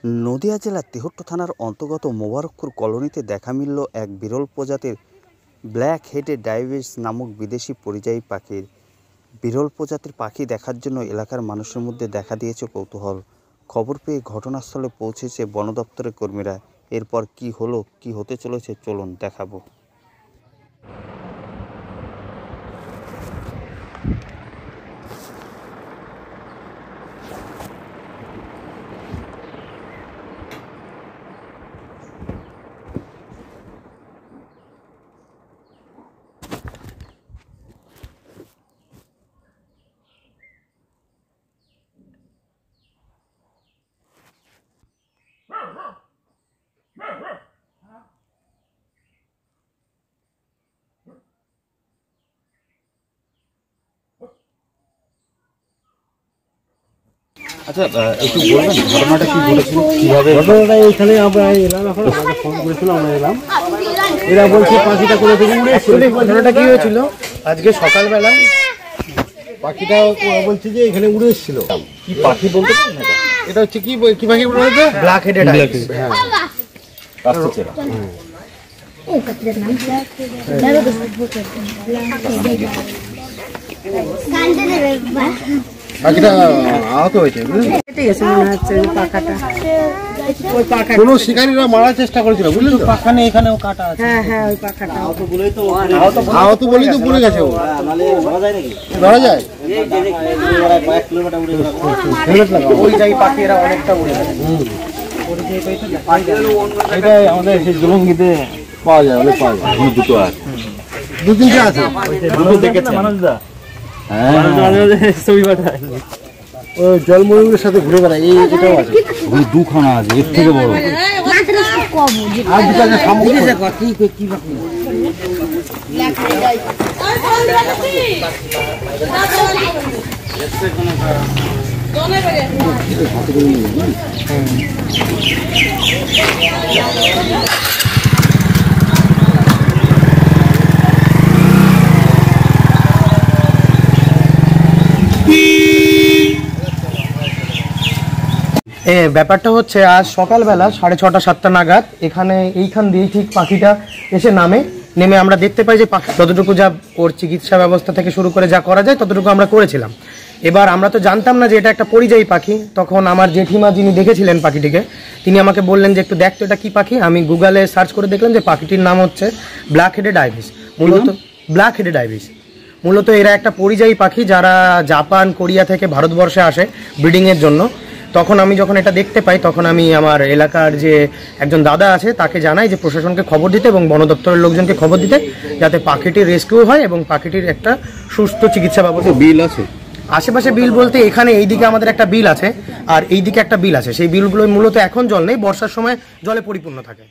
নদিয়া জেলার তেহট্ট থানার অন্তর্গত মোবারকপুর কলোনিতে দেখা মিলল এক বিরল প্রজাতির ব্ল্যাক হেডেড ডাইভিস নামক বিদেশি পরিযায়ী পাখির। বিরল প্রজাতির পাখি দেখার জন্য এলাকার মানুষের মধ্যে দেখা দিয়েছে কৌতূহল। খবর পেয়ে ঘটনাস্থলে পৌঁছেছে বন দপ্তরের কর্মীরা। এরপর কি হলো, কি হতে চলেছে, চলুন দেখাবো। আচ্ছা, একটু বলবেন ঘটনাটা কি ঘটেছিল, কিভাবে? ঘটনাটা এখানে আমরা এলাম, এখন আমাদের ফোন করেছিল, আমরা এলাম। এরা বলছে পাখিটা করে থেকে উড়ে। ঘটনাটা কি হয়েছিল, আজকে সকালবেলা পাখিটা বলছে যে এখানে উড়ে এসেছিল। কি পাখি বলতে? এটা হচ্ছে কি কি পাখি বলতে? Black headed ibis. হ্যাঁ, পাখিটা আহত হয়েছে, কোন শিকারীরা মারার চেষ্টা করেছিল, বুঝলেন তো? পাখা নেই, এখানেও কাটা আছে। হ্যাঁ, ওই পাখাটা আহত বলেই তো পড়ে গেছে। ধরা যায় ওই যাই পাখি, এরা অনেকটা উড়ে গেছে। এটাই আমাদের সেই জলঙ্গিতে পাওয়া যায়, অনেক পাওয়া যায়। দুটো আছে, দু তিনটে আছে, দুটো দেখেছে মানুষদা। ওই জলময়ূরের সাথে ঘুরে বেড়ায়, এটাও আছে। দুখানা আছে, এর থেকে বড়। আর দুটো আছে সামগ্রী। ব্যাপারটা হচ্ছে আজ সকালবেলা 6:30 7টা নাগাদ এখানে এইখান দিয়ে ঠিক পাখিটা এসে নেমে আমরা দেখতে পাই যে পাখি যতটুকু যা ওর চিকিৎসা ব্যবস্থা থেকে শুরু করে যা করা যায় ততটুকু আমরা করেছিলাম। এবার আমরা তো জানতাম না যে এটা একটা পরিযায়ী পাখি। তখন আমার জেঠিমা যিনি দেখেছিলেন পাখিটিকে, তিনি আমাকে বললেন যে একটু দেখতো এটা কি পাখি। আমি গুগলে সার্চ করে দেখলাম যে পাখিটির নাম হচ্ছে ব্ল্যাক হেডেড ডাইভিস। মূলত ব্ল্যাক হেডেড ডাইভিস মূলত এরা একটা পরিযায়ী পাখি যারা জাপান, কোরিয়া থেকে ভারতবর্ষে আসে ব্রিডিংয়ের জন্য। তখন আমি যখন এটা দেখতে পাই তখন আমি আমার এলাকার যে একজন দাদা আছে তাকে জানাই যে প্রশাসনকে খবর দিতে এবং বন দপ্তরের লোকজনকে খবর দিতে, যাতে পাখিটির রেস্কিউ হয় এবং পাখিটির একটা সুস্থ চিকিৎসা ব্যবস্থা। বিল আছে আশেপাশে? বিল বলতে এখানে এইদিকে আমাদের একটা বিল আছে আর এইদিকে একটা বিল আছে। সেই বিলগুলো মূলত এখন জল নেই, বর্ষার সময় জলে পরিপূর্ণ থাকে।